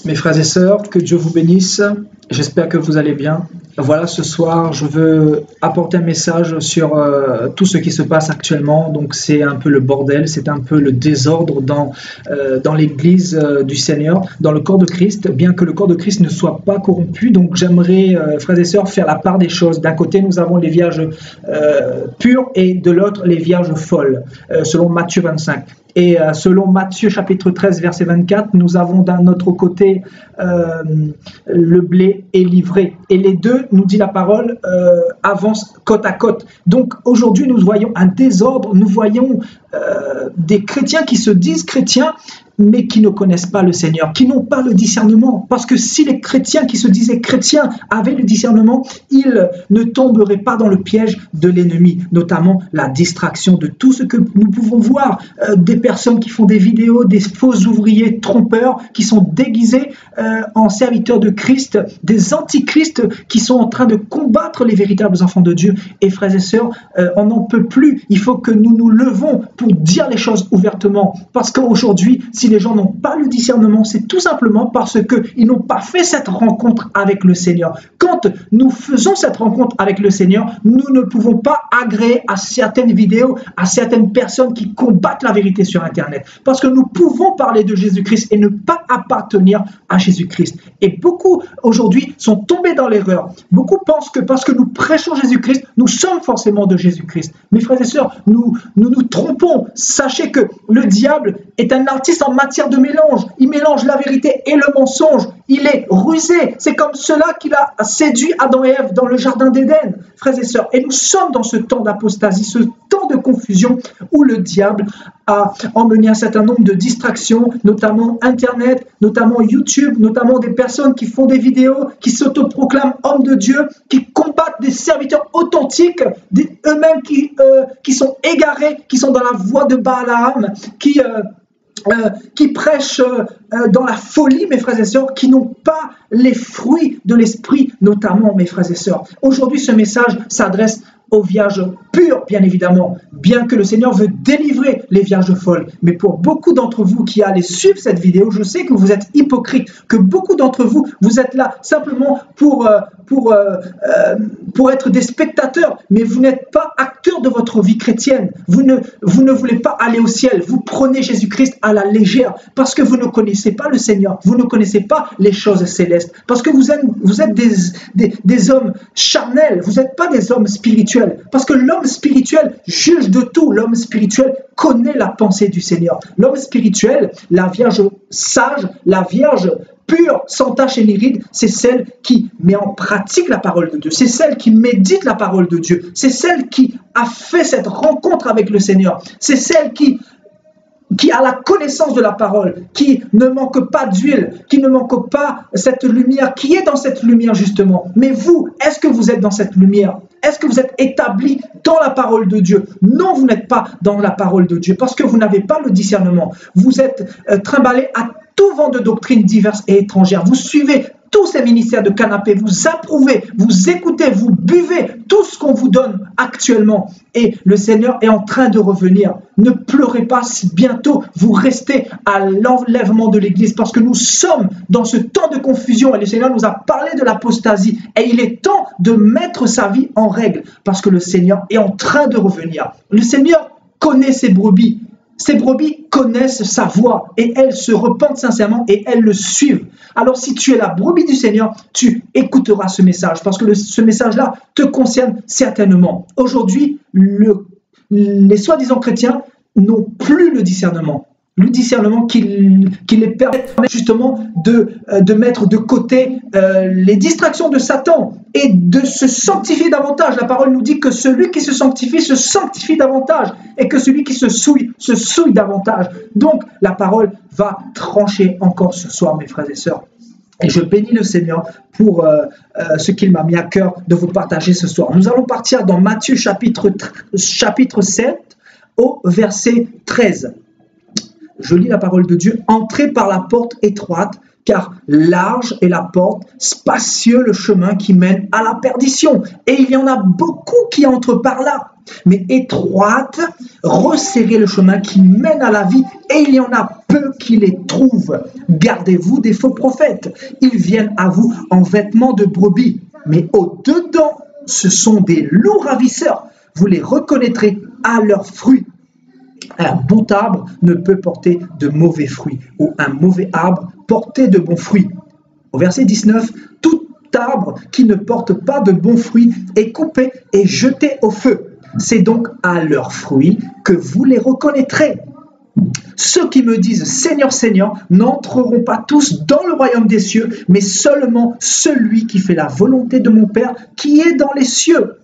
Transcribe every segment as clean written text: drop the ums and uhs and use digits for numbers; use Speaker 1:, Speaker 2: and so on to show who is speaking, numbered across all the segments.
Speaker 1: Mes frères et sœurs, que Dieu vous bénisse. J'espère que vous allez bien. Voilà, ce soir, je veux apporter un message sur tout ce qui se passe actuellement. Donc, c'est un peu le bordel, c'est un peu le désordre dans l'Église du Seigneur, dans le corps de Christ, bien que le corps de Christ ne soit pas corrompu. Donc, j'aimerais, frères et sœurs, faire la part des choses. D'un côté, nous avons les vierges pures et de l'autre, les vierges folles, selon Matthieu 25. Et selon Matthieu chapitre 13, verset 24, nous avons d'un autre côté le blé est livré. Et les deux, nous dit la parole, avancent côte à côte. Donc aujourd'hui, nous voyons un désordre, nous voyons des chrétiens qui se disent chrétiens, mais qui ne connaissent pas le Seigneur, qui n'ont pas le discernement. Parce que si les chrétiens qui se disaient chrétiens avaient le discernement, ils ne tomberaient pas dans le piège de l'ennemi, notamment la distraction de tout ce que nous pouvons voir, des personnes qui font des vidéos, des faux ouvriers trompeurs, qui sont déguisés en serviteurs de Christ, des antichrists qui sont en train de combattre les véritables enfants de Dieu. Et frères et sœurs, on n'en peut plus. Il faut que nous nous levons pour dire les choses ouvertement. Parce qu'aujourd'hui, si les gens n'ont pas le discernement, c'est tout simplement parce qu'ils n'ont pas fait cette rencontre avec le Seigneur. Quand nous faisons cette rencontre avec le Seigneur, nous ne pouvons pas agréer à certaines vidéos, à certaines personnes qui combattent la vérité sur Internet. Parce que nous pouvons parler de Jésus-Christ et ne pas appartenir à Jésus-Christ. Et beaucoup aujourd'hui sont tombés dans l'erreur. Beaucoup pensent que parce que nous prêchons Jésus-Christ, nous sommes forcément de Jésus-Christ. Mes frères et sœurs, nous trompons. Sachez que le diable est un artiste en matière de mélange. Il mélange la vérité et le mensonge. Il est rusé. C'est comme cela qu'il a séduit Adam et Ève dans le jardin d'Éden, frères et sœurs. Et nous sommes dans ce temps d'apostasie, ce temps de confusion où le diable a emmené un certain nombre de distractions, notamment Internet, notamment YouTube, notamment des personnes qui font des vidéos, qui s'autoproclament hommes de Dieu, qui combattent des serviteurs authentiques, eux-mêmes qui sont égarés, qui sont dans la voie de Balaam, qui prêchent dans la folie, mes frères et sœurs, qui n'ont pas les fruits de l'esprit, notamment, mes frères et sœurs. Aujourd'hui, ce message s'adresse aux vierges pures, bien évidemment, bien que le Seigneur veut délivrer les vierges folles. Mais pour beaucoup d'entre vous qui allez suivre cette vidéo, je sais que vous êtes hypocrites, que beaucoup d'entre vous, vous êtes là simplement pour être des spectateurs, mais vous n'êtes pas acteurs de votre vie chrétienne. Vous ne voulez pas aller au ciel. Vous prenez Jésus-Christ à la légère parce que vous ne connaissez pas le Seigneur. Vous ne connaissez pas les choses célestes. Parce que vous êtes des hommes charnels. Vous n'êtes pas des hommes spirituels. Parce que l'homme spirituel juge de tout. L'homme spirituel connaît la pensée du Seigneur. L'homme spirituel, la vierge sage, la vierge pure, sans tache et ni ride, c'est celle qui met en pratique la parole de Dieu. C'est celle qui médite la parole de Dieu. C'est celle qui a fait cette rencontre avec le Seigneur. C'est celle qui a la connaissance de la parole, qui ne manque pas d'huile, qui ne manque pas cette lumière, qui est dans cette lumière justement. Mais vous, est-ce que vous êtes dans cette lumière? Est-ce que vous êtes établi dans la parole de Dieu? Non, vous n'êtes pas dans la parole de Dieu parce que vous n'avez pas le discernement. Vous êtes trimballé à tout vent de doctrines diverses et étrangères. Vous suivez tous ces ministères de canapé, vous approuvez, vous écoutez, vous buvez tout ce qu'on vous donne actuellement. Et le Seigneur est en train de revenir. Ne pleurez pas si bientôt vous restez à l'enlèvement de l'Église parce que nous sommes dans ce temps de confusion et le Seigneur nous a parlé de l'apostasie. Et il est temps de mettre sa vie en règle parce que le Seigneur est en train de revenir. Le Seigneur connaît ses brebis. Ces brebis connaissent sa voix et elles se repentent sincèrement et elles le suivent. Alors si tu es la brebis du Seigneur, tu écouteras ce message parce que ce message-là te concerne certainement. Aujourd'hui, les soi-disant chrétiens n'ont plus le discernement. Le discernement qui les permet justement de mettre de côté les distractions de Satan et de se sanctifier davantage. La parole nous dit que celui qui se sanctifie davantage et que celui qui se souille davantage. Donc la parole va trancher encore ce soir, mes frères et sœurs. Et je bénis le Seigneur pour ce qu'il m'a mis à cœur de vous partager ce soir. Nous allons partir dans Matthieu chapitre 7 au verset 13. Je lis la parole de Dieu. Entrez par la porte étroite, car large est la porte, spacieux le chemin qui mène à la perdition. Et il y en a beaucoup qui entrent par là. Mais étroite, resserrez le chemin qui mène à la vie, et il y en a peu qui les trouvent. Gardez-vous des faux prophètes. Ils viennent à vous en vêtements de brebis, mais au-dedans, ce sont des loups ravisseurs. Vous les reconnaîtrez à leurs fruits. Un bon arbre ne peut porter de mauvais fruits, ou un mauvais arbre porter de bons fruits. Au verset 19, tout arbre qui ne porte pas de bons fruits est coupé et jeté au feu. C'est donc à leurs fruits que vous les reconnaîtrez. Ceux qui me disent Seigneur, Seigneur n'entreront pas tous dans le royaume des cieux, mais seulement celui qui fait la volonté de mon Père qui est dans les cieux.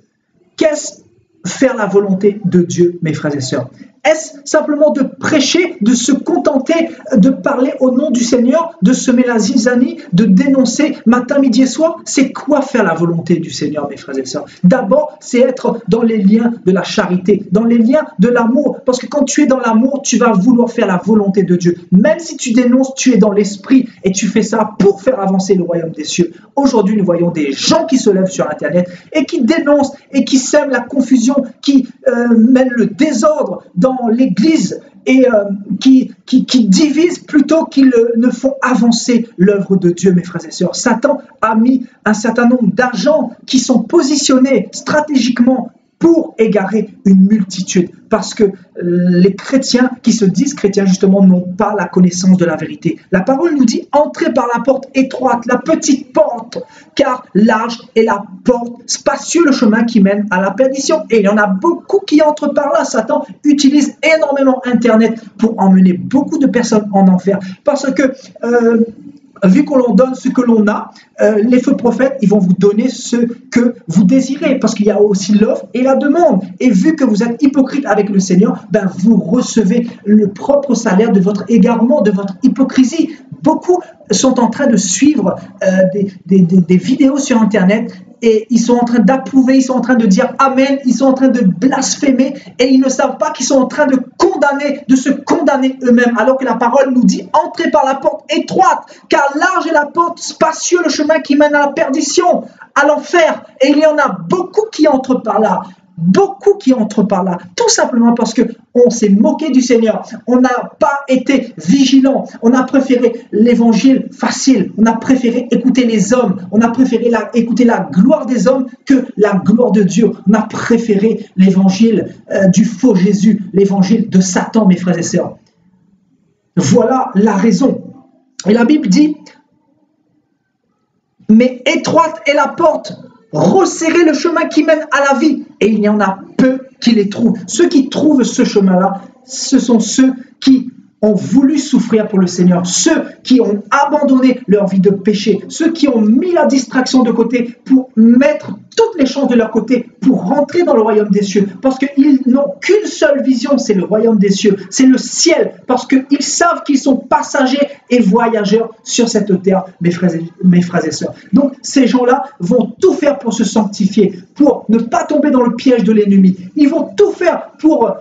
Speaker 1: Qu'est-ce faire la volonté de Dieu, mes frères et sœurs? Est-ce simplement de prêcher, de se contenter de parler au nom du Seigneur, de semer la zizanie, de dénoncer matin, midi et soir? C'est quoi faire la volonté du Seigneur, mes frères et sœurs? D'abord, c'est être dans les liens de la charité, dans les liens de l'amour. Parce que quand tu es dans l'amour, tu vas vouloir faire la volonté de Dieu. Même si tu dénonces, tu es dans l'esprit et tu fais ça pour faire avancer le royaume des cieux. Aujourd'hui, nous voyons des gens qui se lèvent sur Internet et qui dénoncent et qui sèment la confusion, qui mènent le désordre dans l'Église et qui divisent plutôt qu'ils ne font avancer l'œuvre de Dieu, mes frères et sœurs. Satan a mis un certain nombre d'agents qui sont positionnés stratégiquement pour égarer une multitude, parce que les chrétiens qui se disent chrétiens justement n'ont pas la connaissance de la vérité. La parole nous dit entrez par la porte étroite, la petite porte, car large est la porte, spacieux le chemin qui mène à la perdition. Et il y en a beaucoup qui entrent par là. Satan utilise énormément Internet pour emmener beaucoup de personnes en enfer, parce que vu qu'on l'on donne ce que l'on a, les faux prophètes, ils vont vous donner ce que vous désirez, parce qu'il y a aussi l'offre et la demande. Et vu que vous êtes hypocrite avec le Seigneur, ben vous recevez le propre salaire de votre égarement, de votre hypocrisie. Beaucoup sont en train de suivre des vidéos sur Internet et ils sont en train d'approuver, ils sont en train de dire Amen, ils sont en train de blasphémer et ils ne savent pas qu'ils sont en train de condamner, de se condamner eux-mêmes, alors que la parole nous dit entrez par la porte étroite, car large est la porte, spacieux le chemin qui mène à la perdition, à l'enfer, et il y en a beaucoup qui entrent par là. Beaucoup qui entrent par là, tout simplement parce qu'on s'est moqué du Seigneur, on n'a pas été vigilant, on a préféré l'évangile facile, on a préféré écouter les hommes, on a préféré écouter la gloire des hommes que la gloire de Dieu, on a préféré l'évangile du faux Jésus, l'évangile de Satan, mes frères et sœurs. Voilà la raison. Et la Bible dit, mais étroite est la porte, resserrer le chemin qui mène à la vie, et il y en a peu qui les trouvent. Ceux qui trouvent ce chemin-là, ce sont ceux qui ont voulu souffrir pour le Seigneur, ceux qui ont abandonné leur vie de péché, ceux qui ont mis la distraction de côté pour mettre toutes les chances de leur côté pour rentrer dans le royaume des cieux, parce qu'ils n'ont qu'une seule vision, c'est le royaume des cieux, c'est le ciel, parce qu'ils savent qu'ils sont passagers et voyageurs sur cette terre, mes frères et sœurs. Donc ces gens-là vont tout faire pour se sanctifier, pour ne pas tomber dans le piège de l'ennemi. Ils vont tout faire pour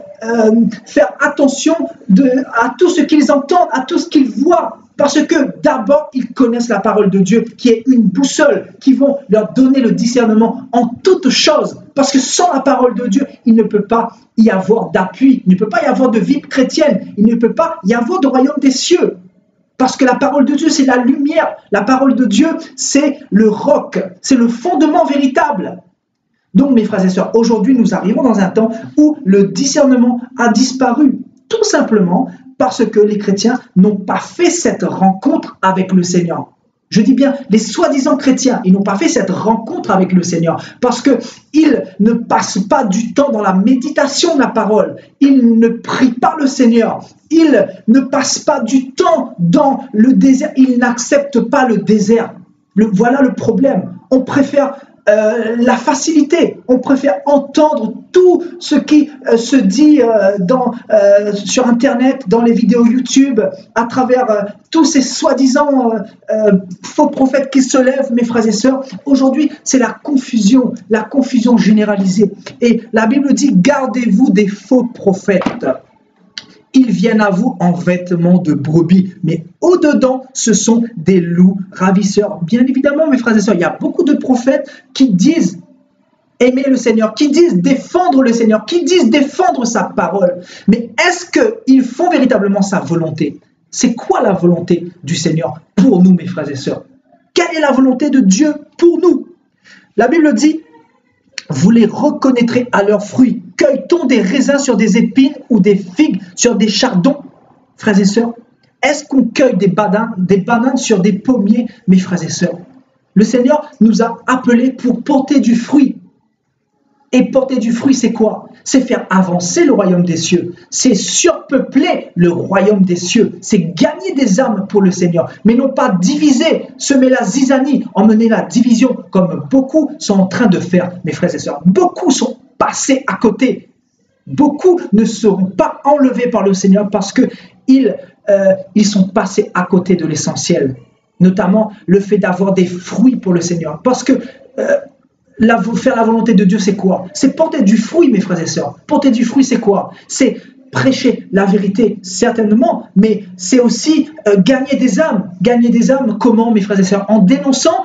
Speaker 1: faire attention à tout ce qu'ils entendent, à tout ce qu'ils voient, parce que d'abord ils connaissent la parole de Dieu qui est une boussole, qui vont leur donner le discernement en toutes choses, parce que sans la parole de Dieu il ne peut pas y avoir d'appui, il ne peut pas y avoir de vie chrétienne, il ne peut pas y avoir de royaume des cieux, parce que la parole de Dieu c'est la lumière, la parole de Dieu c'est le roc, c'est le fondement véritable. Donc, mes frères et sœurs, aujourd'hui, nous arrivons dans un temps où le discernement a disparu, tout simplement parce que les chrétiens n'ont pas fait cette rencontre avec le Seigneur. Je dis bien, les soi-disant chrétiens, ils n'ont pas fait cette rencontre avec le Seigneur parce qu'ils ne passent pas du temps dans la méditation de la parole, ils ne prient pas le Seigneur, ils ne passent pas du temps dans le désert, ils n'acceptent pas le désert. Voilà le problème. On préfère la facilité, on préfère entendre tout ce qui se dit sur Internet, dans les vidéos YouTube, à travers tous ces soi-disant faux prophètes qui se lèvent, mes frères et sœurs. Aujourd'hui, c'est la confusion généralisée. Et la Bible dit, gardez-vous des faux prophètes. Ils viennent à vous en vêtements de brebis, mais au-dedans, ce sont des loups ravisseurs. Bien évidemment, mes frères et sœurs, il y a beaucoup de prophètes qui disent aimer le Seigneur, qui disent défendre le Seigneur, qui disent défendre sa parole. Mais est-ce qu'ils font véritablement sa volonté? C'est quoi la volonté du Seigneur pour nous, mes frères et sœurs? Quelle est la volonté de Dieu pour nous? La Bible dit, vous les reconnaîtrez à leurs fruits. Cueille-t-on des raisins sur des épines ou des figues sur des chardons? Frères et sœurs, est-ce qu'on cueille des bananes sur des pommiers, mes frères et sœurs? Le Seigneur nous a appelés pour porter du fruit. Et porter du fruit, c'est quoi? C'est faire avancer le royaume des cieux. C'est surpeupler le royaume des cieux. C'est gagner des âmes pour le Seigneur. Mais non pas diviser, semer la zizanie, emmener la division, comme beaucoup sont en train de faire, mes frères et sœurs. Beaucoup sont passés à côté. Beaucoup ne seront pas enlevés par le Seigneur parce qu'ils sont passés à côté de l'essentiel. Notamment le fait d'avoir des fruits pour le Seigneur. Parce que faire la volonté de Dieu, c'est quoi? C'est porter du fruit, mes frères et sœurs. Porter du fruit, c'est quoi? C'est prêcher la vérité, certainement, mais c'est aussi gagner des âmes. Gagner des âmes, comment, mes frères et sœurs? En dénonçant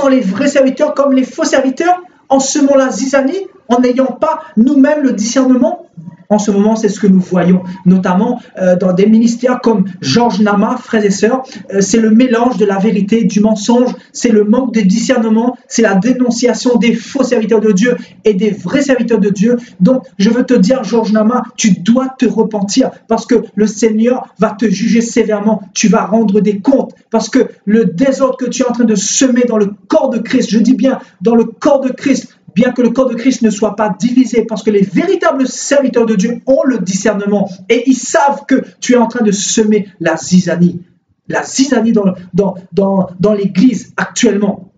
Speaker 1: les vrais serviteurs comme les faux serviteurs, en semant la zizanie, en n'ayant pas nous-mêmes le discernement. En ce moment, c'est ce que nous voyons, notamment dans des ministères comme Georges Nama, frères et sœurs. C'est le mélange de la vérité, du mensonge, c'est le manque de discernement, c'est la dénonciation des faux serviteurs de Dieu et des vrais serviteurs de Dieu. Donc, je veux te dire, Georges Nama, tu dois te repentir parce que le Seigneur va te juger sévèrement. Tu vas rendre des comptes parce que le désordre que tu es en train de semer dans le corps de Christ, je dis bien dans le corps de Christ, bien que le corps de Christ ne soit pas divisé, parce que les véritables serviteurs de Dieu ont le discernement et ils savent que tu es en train de semer la zizanie dans l'Église actuellement.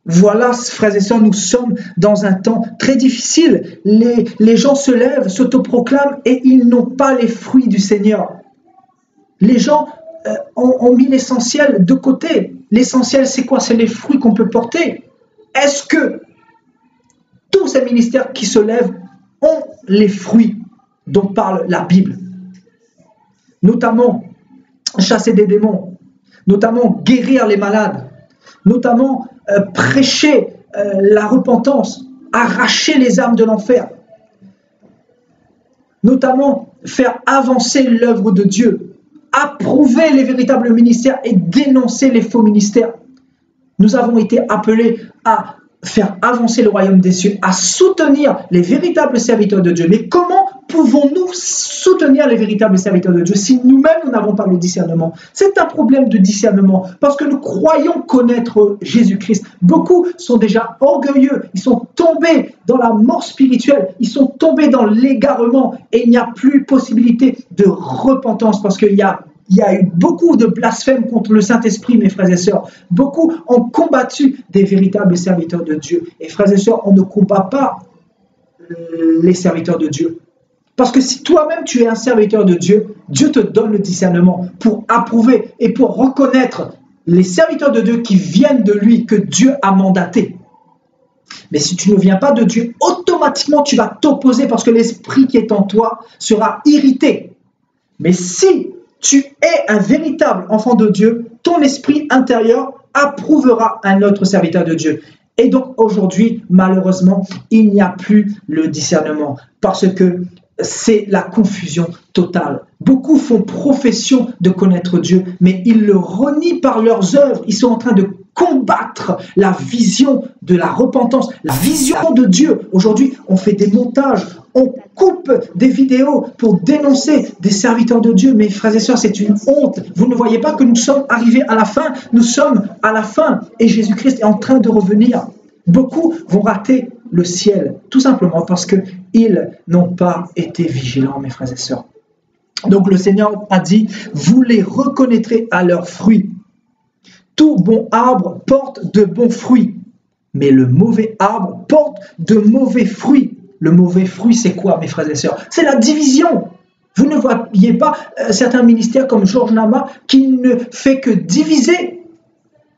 Speaker 1: Voilà, frères et sœurs, nous sommes dans un temps très difficile. Les gens se lèvent, s'autoproclament et ils n'ont pas les fruits du Seigneur. Les gens ont mis l'essentiel de côté. L'essentiel, c'est quoi? C'est les fruits qu'on peut porter. Est-ce que tous ces ministères qui se lèvent ont les fruits dont parle la Bible? Notamment chasser des démons, notamment guérir les malades, notamment prêcher la repentance, arracher les âmes de l'enfer, notamment faire avancer l'œuvre de Dieu, approuver les véritables ministères et dénoncer les faux ministères. Nous avons été appelés à faire avancer le royaume des cieux, à soutenir les véritables serviteurs de Dieu. Mais comment pouvons-nous soutenir les véritables serviteurs de Dieu si nous-mêmes, nous n'avons pas le discernement? C'est un problème de discernement, parce que nous croyons connaître Jésus-Christ. Beaucoup sont déjà orgueilleux, ils sont tombés dans la mort spirituelle, ils sont tombés dans l'égarement, et il n'y a plus possibilité de repentance, parce qu'il y a eu beaucoup de blasphèmes contre le Saint-Esprit, mes frères et sœurs. Beaucoup ont combattu des véritables serviteurs de Dieu. Et frères et sœurs, on ne combat pas les serviteurs de Dieu. Parce que si toi-même tu es un serviteur de Dieu, Dieu te donne le discernement pour approuver et pour reconnaître les serviteurs de Dieu qui viennent de lui, que Dieu a mandatés. Mais si tu ne viens pas de Dieu, automatiquement tu vas t'opposer parce que l'esprit qui est en toi sera irrité. Mais si tu es un véritable enfant de Dieu, ton esprit intérieur approuvera un autre serviteur de Dieu. Et donc aujourd'hui, malheureusement, il n'y a plus le discernement parce que c'est la confusion totale. Beaucoup font profession de connaître Dieu, mais ils le renient par leurs œuvres. Ils sont en train de combattre la vision de la repentance, la vision de Dieu. Aujourd'hui, on fait des montages, on coupe des vidéos pour dénoncer des serviteurs de Dieu. Mes frères et sœurs, c'est une honte. Vous ne voyez pas que nous sommes arrivés à la fin? Nous sommes à la fin et Jésus-Christ est en train de revenir. Beaucoup vont rater le ciel, tout simplement parce qu'ils n'ont pas été vigilants, mes frères et sœurs. Donc le Seigneur a dit, vous les reconnaîtrez à leurs fruits. Tout bon arbre porte de bons fruits, mais le mauvais arbre porte de mauvais fruits. Le mauvais fruit, c'est quoi, mes frères et sœurs? C'est la division. Vous ne voyez pas certains ministères comme Georges Nama qui ne fait que diviser.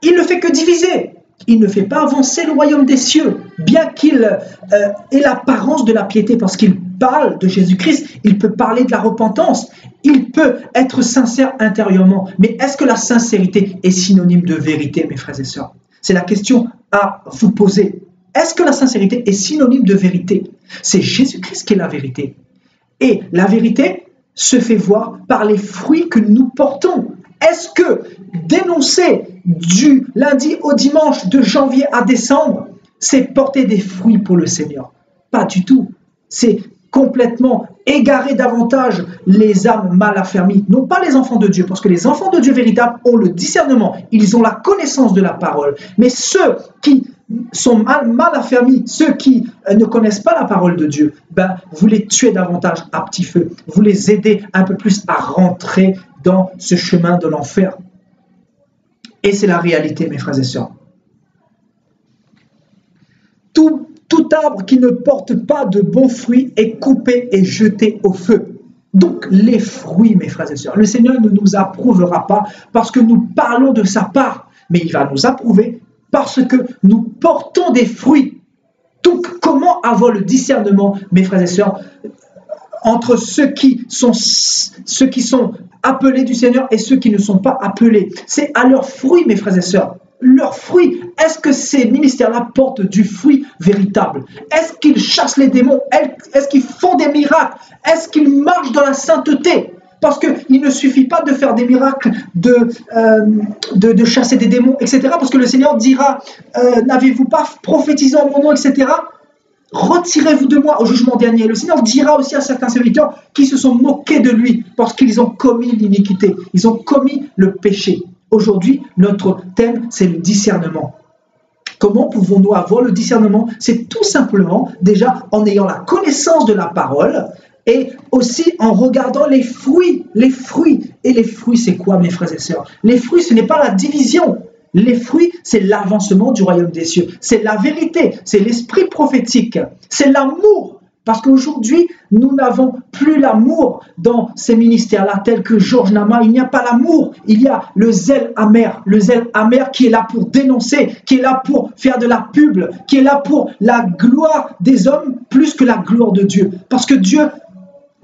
Speaker 1: Il ne fait que diviser. il ne fait pas avancer le royaume des cieux, bien qu'il ait l'apparence de la piété, parce qu'il parle de Jésus-Christ, il peut parler de la repentance, il peut être sincère intérieurement. Mais est-ce que la sincérité est synonyme de vérité, mes frères et sœurs? C'est la question à vous poser. Est-ce que la sincérité est synonyme de vérité? C'est Jésus-Christ qui est la vérité. Et la vérité se fait voir par les fruits que nous portons. Est-ce que dénoncer du lundi au dimanche, de janvier à décembre, c'est porter des fruits pour le Seigneur? Pas du tout. C'est complètement égarer davantage les âmes mal affermies, non pas les enfants de Dieu, parce que les enfants de Dieu véritables ont le discernement, ils ont la connaissance de la parole. Mais ceux qui sont mal affermis, ceux qui ne connaissent pas la parole de Dieu, vous les tuez davantage à petit feu, vous les aidez un peu plus à rentrer dans ce chemin de l'enfer. Et c'est la réalité, mes frères et sœurs. Tout arbre qui ne porte pas de bons fruits est coupé et jeté au feu. Donc les fruits, mes frères et sœurs, le Seigneur ne nous approuvera pas parce que nous parlons de sa part, mais il va nous approuver parce que nous portons des fruits. Donc comment avoir le discernement, mes frères et sœurs, entre ceux qui sont appelés du Seigneur et ceux qui ne sont pas appelés? C'est à leurs fruits, mes frères et sœurs. Leurs fruits, est-ce que ces ministères-là portent du fruit véritable? Est-ce qu'ils chassent les démons? Est-ce qu'ils font des miracles? Est-ce qu'ils marchent dans la sainteté? Parce qu'il ne suffit pas de faire des miracles, de chasser des démons, etc. Parce que le Seigneur dira, n'avez-vous pas prophétisé en mon nom, etc. Retirez-vous de moi au jugement dernier. Le Seigneur dira aussi à certains serviteurs qui se sont moqués de lui parce qu'ils ont commis l'iniquité, ils ont commis le péché. Aujourd'hui, notre thème, c'est le discernement. Comment pouvons-nous avoir le discernement? C'est tout simplement déjà en ayant la connaissance de la parole et aussi en regardant les fruits. Les fruits. Et les fruits, c'est quoi, mes frères et sœurs? Les fruits, ce n'est pas la division. Les fruits, c'est l'avancement du royaume des cieux. C'est la vérité, c'est l'esprit prophétique, c'est l'amour. Parce qu'aujourd'hui, nous n'avons plus l'amour dans ces ministères-là, tels que Georges Nama. Il n'y a pas l'amour, il y a le zèle amer qui est là pour dénoncer, qui est là pour faire de la pub, qui est là pour la gloire des hommes plus que la gloire de Dieu. Parce que Dieu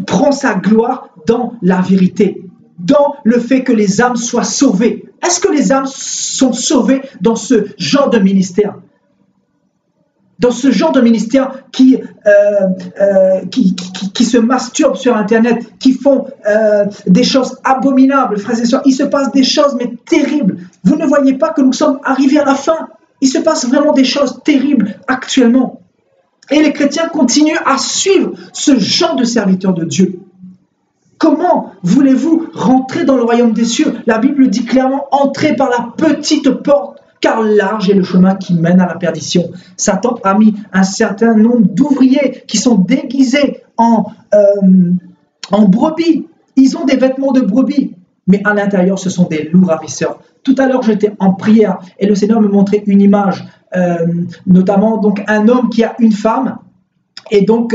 Speaker 1: prend sa gloire dans la vérité, dans le fait que les âmes soient sauvées. Est-ce que les âmes sont sauvées dans ce genre de ministère? Dans ce genre de ministère qui se masturbent sur Internet, qui font des choses abominables, frères et sœurs. Il se passe des choses, mais terribles. Vous ne voyez pas que nous sommes arrivés à la fin? Il se passe vraiment des choses terribles actuellement. Et les chrétiens continuent à suivre ce genre de serviteurs de Dieu. Comment voulez-vous rentrer dans le royaume des cieux? La Bible dit clairement, entrez par la petite porte, car large est le chemin qui mène à la perdition. Satan a mis un certain nombre d'ouvriers qui sont déguisés en brebis. Ils ont des vêtements de brebis, mais à l'intérieur, ce sont des loups ravisseurs. Tout à l'heure, j'étais en prière et le Seigneur me montrait une image, notamment donc un homme qui a une femme. Et donc,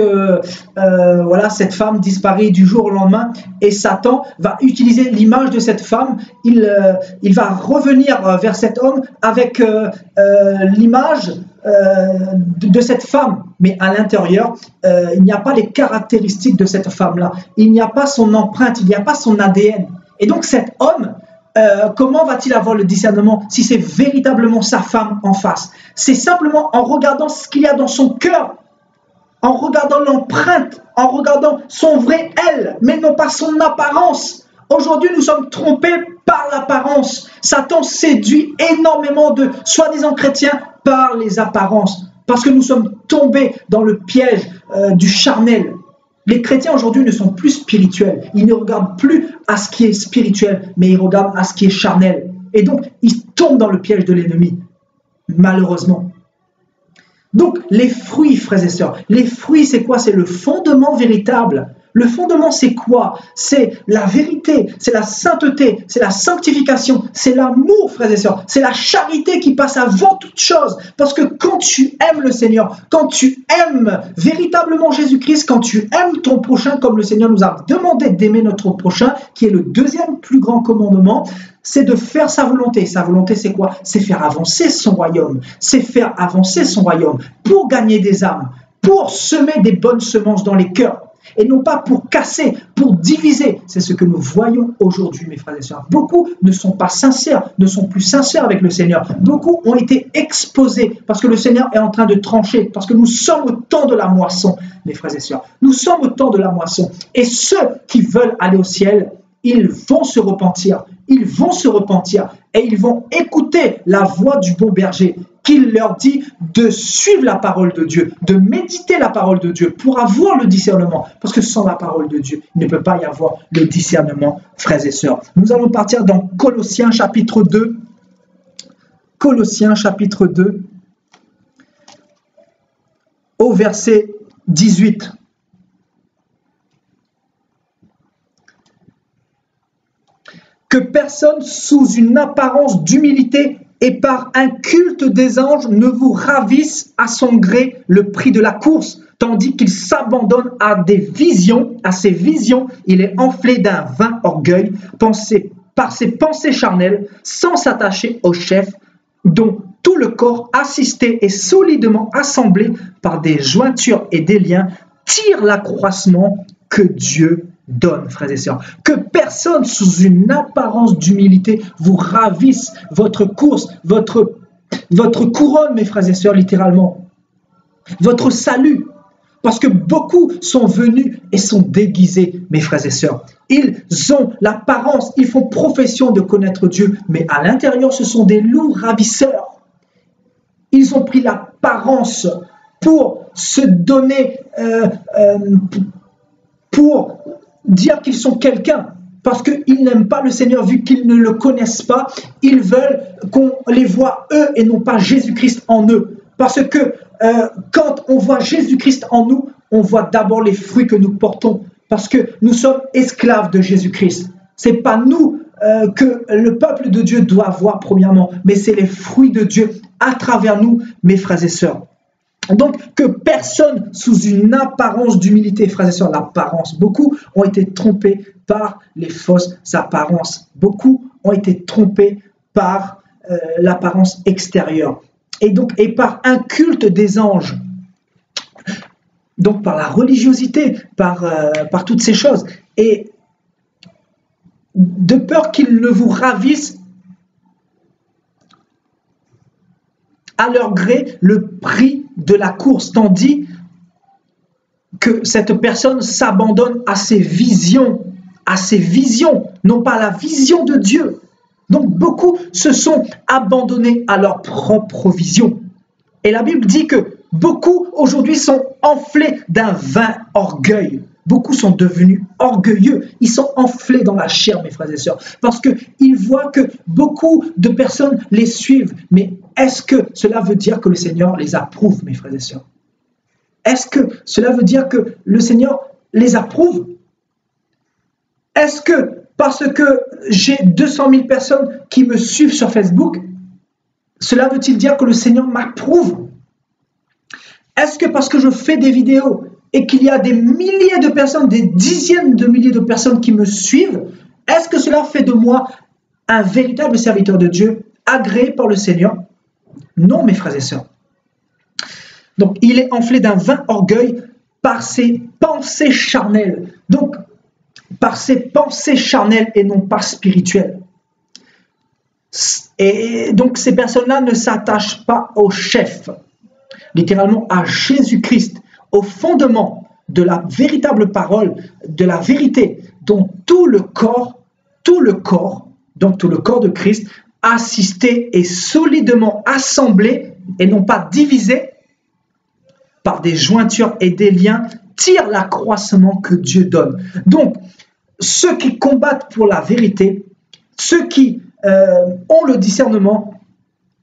Speaker 1: voilà, cette femme disparaît du jour au lendemain et Satan va utiliser l'image de cette femme. Il va revenir vers cet homme avec l'image de cette femme. Mais à l'intérieur, il n'y a pas les caractéristiques de cette femme-là. Il n'y a pas son empreinte, il n'y a pas son ADN. Et donc, cet homme, comment va-t-il avoir le discernement si c'est véritablement sa femme en face? C'est simplement en regardant ce qu'il y a dans son cœur, en regardant l'empreinte, en regardant son vrai elle, mais non pas son apparence. Aujourd'hui, nous sommes trompés par l'apparence. Satan séduit énormément de soi-disant chrétiens par les apparences, parce que nous sommes tombés dans le piège du charnel. Les chrétiens aujourd'hui ne sont plus spirituels. Ils ne regardent plus à ce qui est spirituel, mais ils regardent à ce qui est charnel. Et donc, ils tombent dans le piège de l'ennemi, malheureusement. Donc, les fruits, frères et sœurs, les fruits, c'est quoi? C'est le fondement véritable. Le fondement, c'est quoi? C'est la vérité, c'est la sainteté, c'est la sanctification, c'est l'amour, frères et sœurs. C'est la charité qui passe avant toute chose. Parce que quand tu aimes le Seigneur, quand tu aimes véritablement Jésus-Christ, quand tu aimes ton prochain, comme le Seigneur nous a demandé d'aimer notre prochain, qui est le deuxième plus grand commandement, c'est de faire sa volonté. Sa volonté, c'est quoi? C'est faire avancer son royaume. C'est faire avancer son royaume pour gagner des âmes, pour semer des bonnes semences dans les cœurs. Et non pas pour casser, pour diviser. C'est ce que nous voyons aujourd'hui, mes frères et sœurs. Beaucoup ne sont pas sincères, ne sont plus sincères avec le Seigneur. Beaucoup ont été exposés parce que le Seigneur est en train de trancher, parce que nous sommes au temps de la moisson, mes frères et sœurs. Nous sommes au temps de la moisson. Et ceux qui veulent aller au ciel, ils vont se repentir. Ils vont se repentir et ils vont écouter la voix du bon berger qui leur dit de suivre la parole de Dieu, de méditer la parole de Dieu pour avoir le discernement. Parce que sans la parole de Dieu, il ne peut pas y avoir le discernement, frères et sœurs. Nous allons partir dans Colossiens chapitre 2. Colossiens chapitre 2 au verset 18. Que personne sous une apparence d'humilité et par un culte des anges ne vous ravisse à son gré le prix de la course, tandis qu'il s'abandonne à ses visions, il est enflé d'un vain orgueil, par ses pensées charnelles, sans s'attacher au chef, dont tout le corps assisté et solidement assemblé par des jointures et des liens tire l'accroissement que Dieu donne, frères et sœurs. Que personne sous une apparence d'humilité vous ravisse votre course, votre couronne, mes frères et sœurs, littéralement. Votre salut. Parce que beaucoup sont venus et sont déguisés, mes frères et sœurs. Ils ont l'apparence, ils font profession de connaître Dieu, mais à l'intérieur, ce sont des loups ravisseurs. Ils ont pris l'apparence pour se donner, pour dire qu'ils sont quelqu'un, parce qu'ils n'aiment pas le Seigneur vu qu'ils ne le connaissent pas. Ils veulent qu'on les voit eux et non pas Jésus-Christ en eux. Parce que quand on voit Jésus-Christ en nous, on voit d'abord les fruits que nous portons. Parce que nous sommes esclaves de Jésus-Christ. Ce n'est pas nous que le peuple de Dieu doit voir premièrement, mais c'est les fruits de Dieu à travers nous, mes frères et sœurs. Donc, que personne sous une apparence d'humilité, frères et sœurs, l'apparence, beaucoup ont été trompés par les fausses apparences. Beaucoup ont été trompés par l'apparence extérieure. Et par un culte des anges. Donc, par la religiosité, par toutes ces choses. Et de peur qu'ils ne vous ravissent à leur gré le prix de la course, tandis que cette personne s'abandonne à ses visions, non pas à la vision de Dieu. Donc beaucoup se sont abandonnés à leur propre vision. Et la Bible dit que beaucoup aujourd'hui sont enflés d'un vain orgueil. Beaucoup sont devenus orgueilleux. Ils sont enflés dans la chair, mes frères et sœurs, parce qu'ils voient que beaucoup de personnes les suivent. Mais est-ce que cela veut dire que le Seigneur les approuve, mes frères et sœurs? Est-ce que cela veut dire que le Seigneur les approuve? Est-ce que parce que j'ai 200 000 personnes qui me suivent sur Facebook, cela veut-il dire que le Seigneur m'approuve? Est-ce que parce que je fais des vidéos et qu'il y a des milliers de personnes, des dizaines de milliers de personnes qui me suivent, est-ce que cela fait de moi un véritable serviteur de Dieu, agréé par le Seigneur? Non, mes frères et sœurs. Donc, il est enflé d'un vain orgueil par ses pensées charnelles. Donc, par ses pensées charnelles et non pas spirituelles. Et donc, ces personnes-là ne s'attachent pas au chef, littéralement à Jésus-Christ, au fondement de la véritable parole, de la vérité, dont tout le corps, donc tout le corps de Christ, assisté et solidement assemblé, et non pas divisé, par des jointures et des liens, tire l'accroissement que Dieu donne. Donc, ceux qui combattent pour la vérité, ceux qui ont le discernement,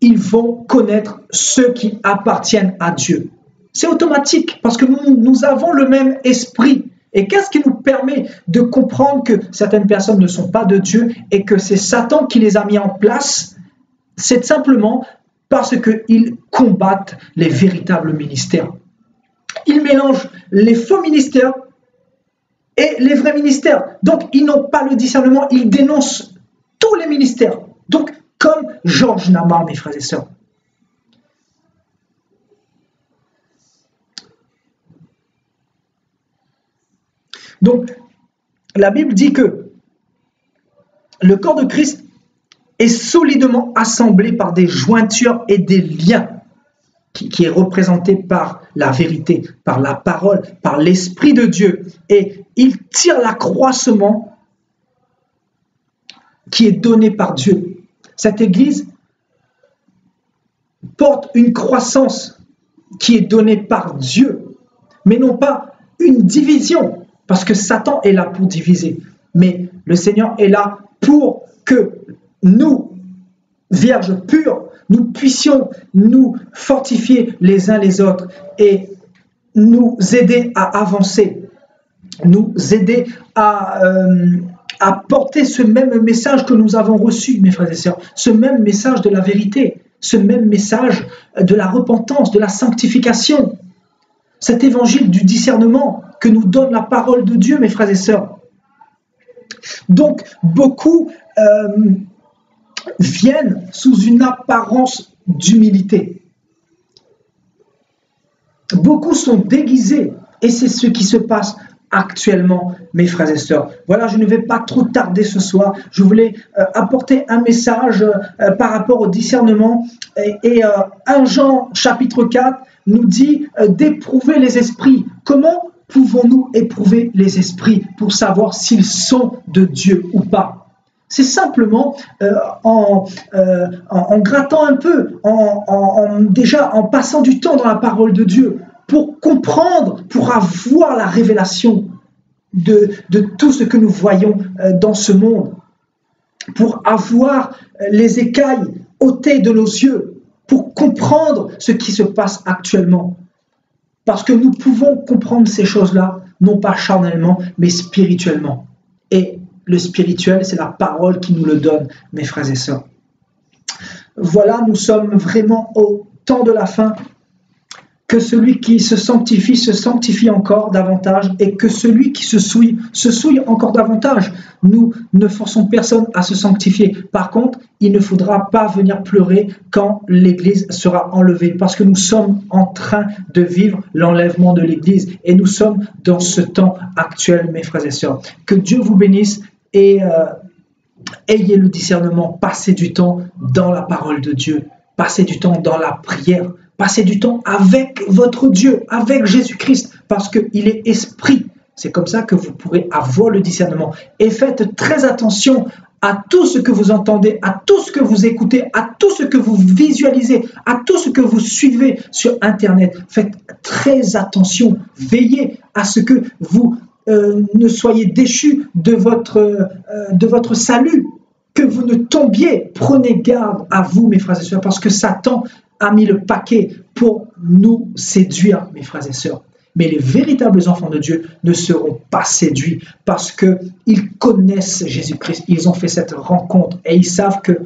Speaker 1: ils vont connaître ceux qui appartiennent à Dieu. C'est automatique parce que nous avons le même esprit Et qu'est-ce qui nous permet de comprendre que certaines personnes ne sont pas de Dieu et que c'est Satan qui les a mis en place? C'est simplement parce qu'ils combattent les véritables ministères. Ils mélangent les faux ministères et les vrais ministères. Donc, ils n'ont pas le discernement, ils dénoncent tous les ministères. Donc, comme Georges Nabin, mes frères et sœurs. Donc, la Bible dit que le corps de Christ est solidement assemblé par des jointures et des liens, qui est représenté par la vérité, par la parole, par l'Esprit de Dieu. Et il tire l'accroissement qui est donné par Dieu. Cette Église porte une croissance qui est donnée par Dieu, mais non pas une division, parce que Satan est là pour diviser. Mais le Seigneur est là pour que nous, vierges pures, nous puissions nous fortifier les uns les autres et nous aider à avancer, nous aider à porter ce même message que nous avons reçu, mes frères et sœurs, ce même message de la vérité, ce même message de la repentance, de la sanctification, cet évangile du discernement que nous donne la parole de Dieu, mes frères et sœurs. Donc, beaucoup viennent sous une apparence d'humilité. Beaucoup sont déguisés et c'est ce qui se passe actuellement, mes frères et sœurs. Voilà, je ne vais pas trop tarder ce soir. Je voulais apporter un message par rapport au discernement. Et 1 Jean chapitre 4 nous dit d'éprouver les esprits. Comment pouvons-nous éprouver les esprits pour savoir s'ils sont de Dieu ou pas? C'est simplement en grattant un peu, déjà en passant du temps dans la parole de Dieu, pour comprendre, pour avoir la révélation de tout ce que nous voyons dans ce monde, pour avoir les écailles ôtées de nos yeux, pour comprendre ce qui se passe actuellement. Parce que nous pouvons comprendre ces choses-là, non pas charnellement, mais spirituellement. Et le spirituel, c'est la parole qui nous le donne, mes frères et sœurs. Voilà, nous sommes vraiment au temps de la fin. Que celui qui se sanctifie encore davantage, et que celui qui se souille encore davantage. Nous ne forçons personne à se sanctifier. Par contre, il ne faudra pas venir pleurer quand l'Église sera enlevée, parce que nous sommes en train de vivre l'enlèvement de l'Église, et nous sommes dans ce temps actuel, mes frères et sœurs. Que Dieu vous bénisse, et ayez le discernement, passez du temps dans la parole de Dieu, passez du temps dans la prière, passez du temps avec votre Dieu, avec Jésus-Christ, parce qu'il est esprit. C'est comme ça que vous pourrez avoir le discernement. Et faites très attention à tout ce que vous entendez, à tout ce que vous écoutez, à tout ce que vous visualisez, à tout ce que vous suivez sur Internet. Faites très attention. Veillez à ce que vous ne soyez déchus de votre salut, que vous ne tombiez. Prenez garde à vous, mes frères et sœurs, parce que Satan a mis le paquet pour nous séduire, mes frères et sœurs. Mais les véritables enfants de Dieu ne seront pas séduits parce qu'ils connaissent Jésus-Christ. Ils ont fait cette rencontre et ils savent que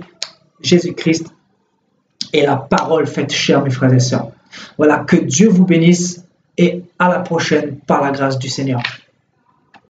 Speaker 1: Jésus-Christ est la parole faite chair, mes frères et sœurs. Voilà, que Dieu vous bénisse et à la prochaine par la grâce du Seigneur.